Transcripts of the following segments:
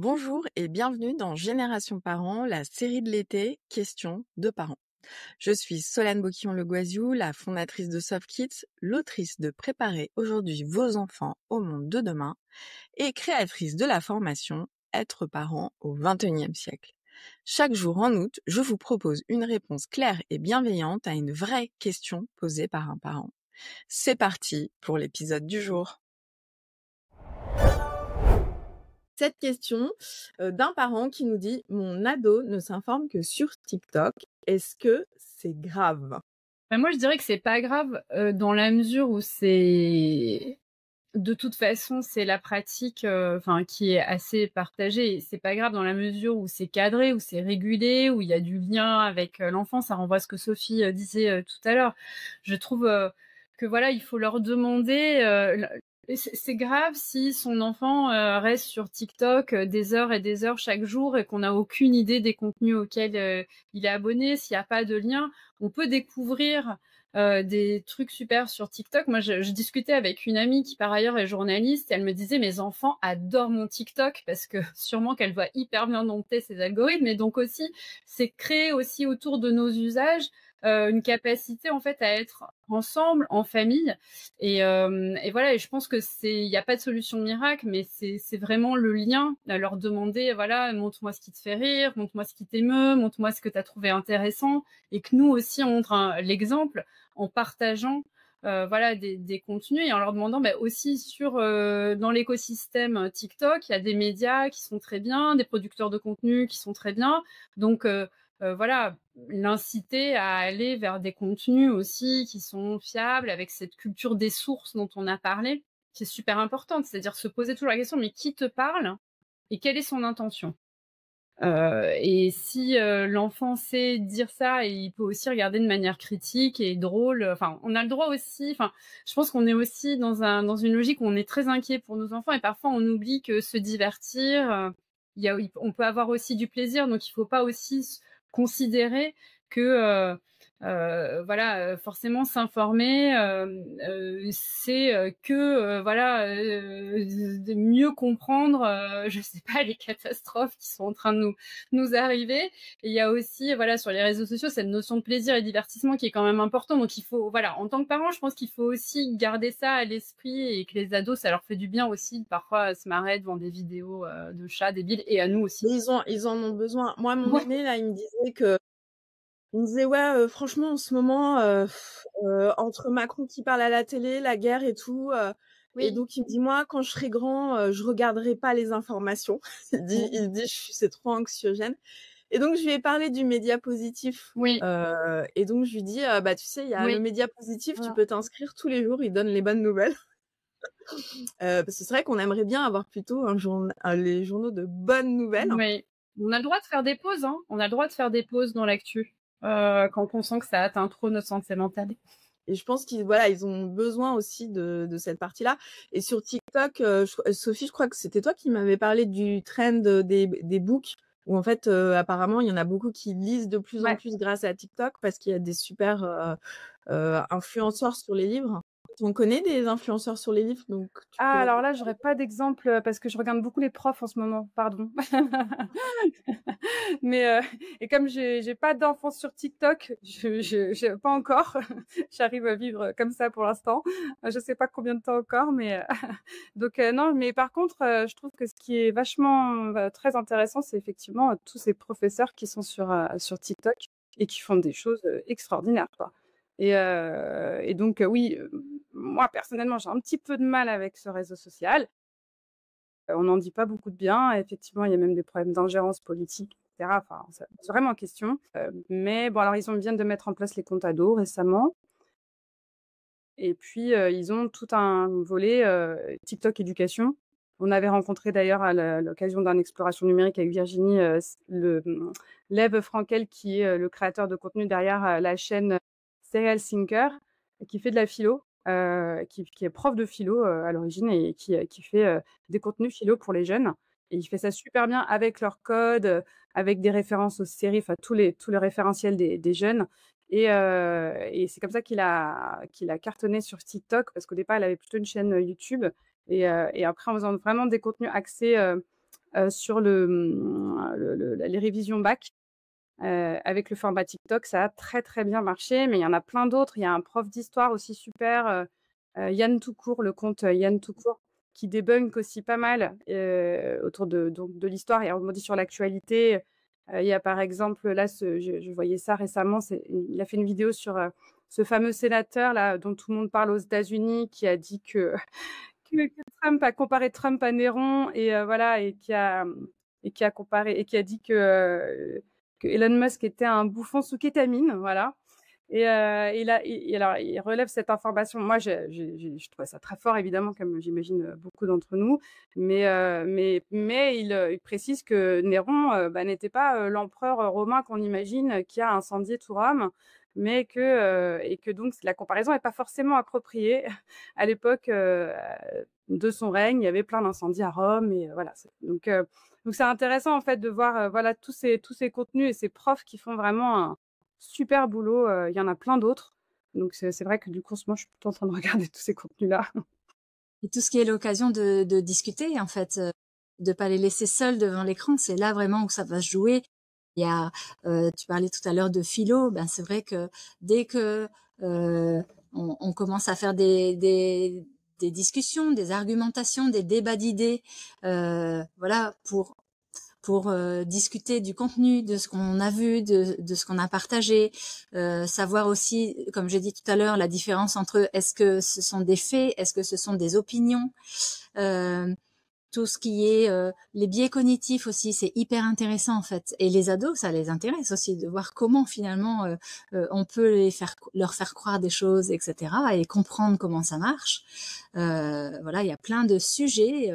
Bonjour et bienvenue dans Génération Parents, la série de l'été Questions de parents. Je suis Solane Boquillon-Le Goisiou, la fondatrice de Soft Kids, l'autrice de Préparer aujourd'hui vos enfants au monde de demain et créatrice de la formation Être parent au XXIe siècle. Chaque jour en août, je vous propose une réponse claire et bienveillante à une vraie question posée par un parent. C'est parti pour l'épisode du jour. Cette question d'un parent qui nous dit: «Mon ado ne s'informe que sur TikTok. Est-ce que c'est grave?» Bah, moi, je dirais que c'est pas grave, dans la mesure où c'est de toute façon, c'est la pratique, enfin, qui est assez partagée et c'est pas grave dans la mesure où c'est cadré, où c'est régulé, où il y a du lien avec, l'enfant. Ça renvoie à ce que Sophie, disait, tout à l'heure. Je trouve, que voilà, il faut leur demander, et c'est grave si son enfant, reste sur TikTok, des heures et des heures chaque jour et qu'on n'a aucune idée des contenus auxquels, il est abonné, s'il y a pas de lien. On peut découvrir des trucs super sur TikTok. Moi, je discutais avec une amie qui, par ailleurs, est journaliste et elle me disait: «Mes enfants adorent mon TikTok» parce que sûrement qu'elle va hyper bien dompter ses algorithmes et donc aussi, c'est créer aussi autour de nos usages, une capacité, en fait, à être ensemble, en famille et voilà et je pense que il y a pas de solution miracle, mais c'est vraiment le lien, à leur demander, voilà: «Montre-moi ce qui te fait rire, montre-moi ce qui t'émeut, montre-moi ce que tu as trouvé intéressant» et que nous aussi, on montre l'exemple en partageant voilà des contenus et en leur demandant aussi dans l'écosystème TikTok, il y a des médias qui sont très bien, des producteurs de contenu qui sont très bien. Donc voilà, l'inciter à aller vers des contenus aussi qui sont fiables, avec cette culture des sources dont on a parlé, qui est super importante. C'est-à-dire se poser toujours la question, mais qui te parle et quelle est son intention? Et si, l'enfant sait dire ça et il peut aussi regarder de manière critique et drôle, enfin, on a le droit aussi je pense qu'on est aussi dans une logique où on est très inquiet pour nos enfants et parfois on oublie que se divertir, on peut avoir aussi du plaisir, donc il faut pas aussi considérer que, voilà, forcément s'informer, c'est, que, voilà, de mieux comprendre, je sais pas, les catastrophes qui sont en train de nous arriver. Et il y a aussi, voilà, sur les réseaux sociaux, cette notion de plaisir et divertissement qui est quand même important. Donc il faut, voilà, en tant que parent, je pense qu'il faut aussi garder ça à l'esprit et que les ados, ça leur fait du bien aussi de parfois se marrer devant des vidéos de chats débiles et à nous aussi. Mais ils en ont besoin. Moi, mon Ouais, aîné là, il me disait: «Ouais, franchement en ce moment, entre Macron qui parle à la télé, la guerre et tout, et oui. donc il me dit: «Moi, quand je serai grand, je regarderai pas les informations». Mm. Il dit: «C'est trop anxiogène». Et donc je lui ai parlé du média positif, Oui, et donc je lui dis: «Bah, tu sais, il y a le oui. média positif, tu Voilà. peux t'inscrire tous les jours, il donne les bonnes nouvelles». Parce que c'est vrai qu'on aimerait bien avoir plutôt les journaux de bonnes nouvelles. Oui. On a le droit de faire des pauses, hein. On a le droit de faire des pauses dans l'actu, quand on sent que ça atteint trop notre santé mentale. Et je pense ils ont besoin aussi de cette partie-là. Et sur TikTok, Sophie, je crois que c'était toi qui m'avais parlé du trend, des books où en fait, apparemment, il y en a beaucoup qui lisent de plus en Ouais. plus grâce à TikTok parce qu'il y a des super, influenceurs sur les livres. On connaît des influenceurs sur les livres, donc tu Ah pourrais. alors là, j'aurais pas d'exemple, parce que je regarde beaucoup les profs en ce moment, pardon. Mais et comme j'ai pas d'enfants sur TikTok, je pas encore, j'arrive à vivre comme ça pour l'instant. Je sais pas combien de temps encore, mais donc non, mais par contre, je trouve que ce qui est vachement, très intéressant, c'est effectivement, tous ces professeurs qui sont sur TikTok et qui font des choses, extraordinaires, quoi. Et donc oui, moi personnellement, j'ai un petit peu de mal avec ce réseau social. On n'en dit pas beaucoup de bien. Effectivement, il y a même des problèmes d'ingérence politique et cetera. Enfin, ça pose vraiment question. Mais bon, alors ils viennent de mettre en place les comptes ados récemment et puis, ils ont tout un volet, TikTok éducation. On avait rencontré d'ailleurs à l'occasion d'un exploration numérique avec Virginie, Lev Frankel qui est, le créateur de contenu derrière, la chaîne Serial Thinker et qui fait de la philo, qui est prof de philo, à l'origine et qui fait, des contenus philo pour les jeunes et il fait ça super bien avec leur code, avec des références aux séries, enfin tous les référentiels des jeunes et c'est comme ça qu'il a cartonné sur TikTok parce qu'au départ, il avait plutôt une chaîne, YouTube et après en faisant vraiment des contenus axés, sur les révisions bac. Avec le format TikTok, ça a très, très bien marché, mais il y en a plein d'autres. Il y a un prof d'histoire aussi super, Yann Toucourt, le compte Yann Toucourt, qui débunk aussi pas mal, autour de l'histoire et rebondit sur l'actualité. Il y a par exemple, là, je voyais ça récemment, il a fait une vidéo sur ce fameux sénateur là, dont tout le monde parle aux États-Unis, qui a dit que Trump a comparé Trump à Néron et voilà, et qui a dit que Elon Musk était un bouffon sous kétamine, voilà. Et alors, il relève cette information. Moi, je trouvais ça très fort, évidemment, comme j'imagine beaucoup d'entre nous. Mais il précise que Néron n'était pas l'empereur romain qu'on imagine qui a incendié tout Rome, et que donc la comparaison n'est pas forcément appropriée. À l'époque de son règne, il y avait plein d'incendies à Rome. Et voilà. Donc c'est intéressant, en fait, de voir voilà, tous ces contenus et ces profs qui font vraiment un super boulot, il y en a plein d'autres. Donc c'est vrai que du coup, moi, je suis plutôt en train de regarder tous ces contenus-là. Et tout ce qui est l'occasion de discuter, en fait, de pas les laisser seuls devant l'écran, c'est là vraiment où ça va se jouer. Il y a, tu parlais tout à l'heure de philo, ben c'est vrai que dès que on commence à faire des discussions, des argumentations, des débats d'idées, voilà, pour discuter du contenu, de ce qu'on a vu, de ce qu'on a partagé, savoir aussi, comme j'ai dit tout à l'heure, la différence entre est-ce que ce sont des faits, est-ce que ce sont des opinions, tout ce qui est les biais cognitifs aussi, c'est hyper intéressant en fait. Et les ados, ça les intéresse aussi de voir comment finalement on peut leur faire croire des choses, etc. et comprendre comment ça marche. Voilà, il y a plein de sujets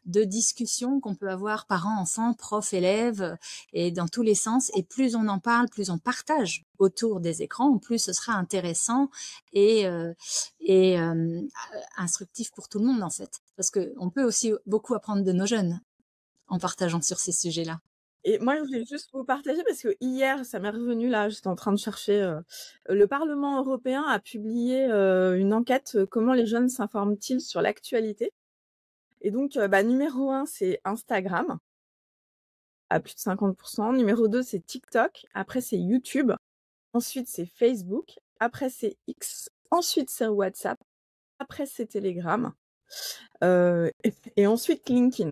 de discussion qu'on peut avoir parents, enfants, profs, élèves, et dans tous les sens. Et plus on en parle, plus on partage autour des écrans, plus ce sera intéressant et instructif pour tout le monde en fait. Parce qu'on peut aussi beaucoup apprendre de nos jeunes en partageant sur ces sujets-là. Et moi, je voulais juste vous partager parce que hier, ça m'est revenu là, j'étais en train de chercher. Le Parlement européen a publié une enquête, comment les jeunes s'informent-ils sur l'actualité. Et donc, numéro 1, c'est Instagram, à plus de 50%. Numéro 2, c'est TikTok. Après, c'est YouTube. Ensuite, c'est Facebook. Après, c'est X. Ensuite, c'est WhatsApp. Après, c'est Telegram. Et ensuite, LinkedIn.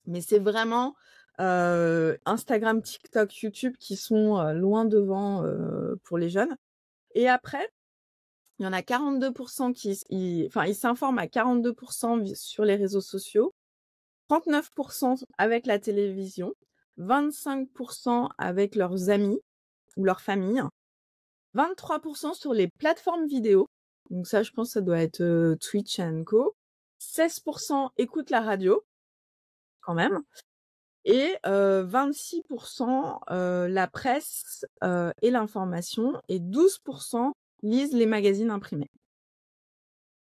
Mais c'est vraiment Instagram, TikTok, YouTube qui sont loin devant pour les jeunes. Et après, il y en a 42% ils s'informent à 42% sur les réseaux sociaux, 39% avec la télévision, 25% avec leurs amis ou leur famille, 23% sur les plateformes vidéo. Donc ça, je pense que ça doit être Twitch & Co. 16% écoutent la radio, quand même. Et 26% la presse et l'information, et 12% lisent les magazines imprimés.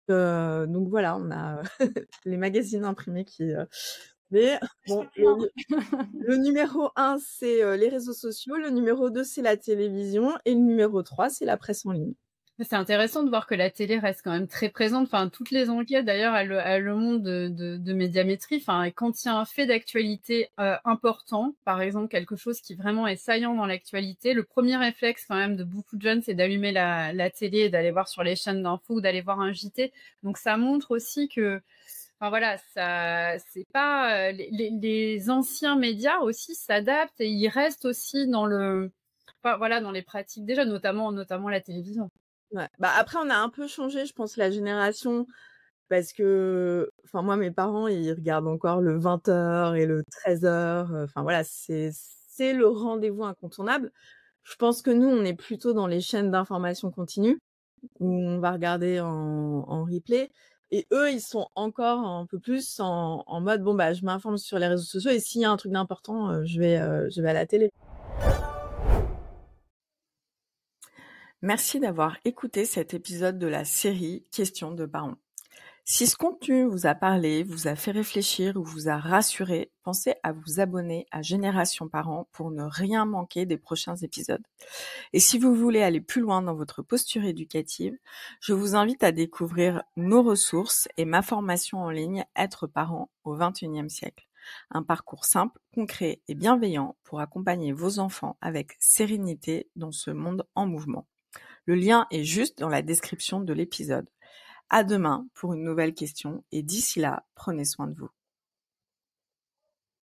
Donc voilà, on a les magazines imprimés qui... Mais bon, le numéro 1, c'est les réseaux sociaux, le numéro 2, c'est la télévision, et le numéro 3, c'est la presse en ligne. C'est intéressant de voir que la télé reste quand même très présente. Enfin, toutes les enquêtes, d'ailleurs, elles le montrent de médiamétrie. Enfin, quand il y a un fait d'actualité important, par exemple, quelque chose qui vraiment est saillant dans l'actualité, le premier réflexe quand même de beaucoup de jeunes, c'est d'allumer la télé et d'aller voir sur les chaînes d'infos ou d'aller voir un JT. Donc, ça montre aussi que, enfin voilà, ça, c'est pas les anciens médias aussi s'adaptent et ils restent aussi dans dans les pratiques déjà, notamment la télévision. Ouais. Après, on a un peu changé, je pense, la génération, parce que, enfin, moi, mes parents, ils regardent encore le 20h et le 13h. Enfin, voilà, c'est le rendez-vous incontournable. Je pense que nous, on est plutôt dans les chaînes d'information continue, où on va regarder en replay. Et eux, ils sont encore un peu plus en mode, bon, je m'informe sur les réseaux sociaux, et s'il y a un truc d'important, je vais à la télé. Merci d'avoir écouté cet épisode de la série Questions de parents. Si ce contenu vous a parlé, vous a fait réfléchir ou vous a rassuré, pensez à vous abonner à Génération Parents pour ne rien manquer des prochains épisodes. Et si vous voulez aller plus loin dans votre posture éducative, je vous invite à découvrir nos ressources et ma formation en ligne Être parent au XXIe siècle. Un parcours simple, concret et bienveillant pour accompagner vos enfants avec sérénité dans ce monde en mouvement. Le lien est juste dans la description de l'épisode. À demain pour une nouvelle question et d'ici là, prenez soin de vous.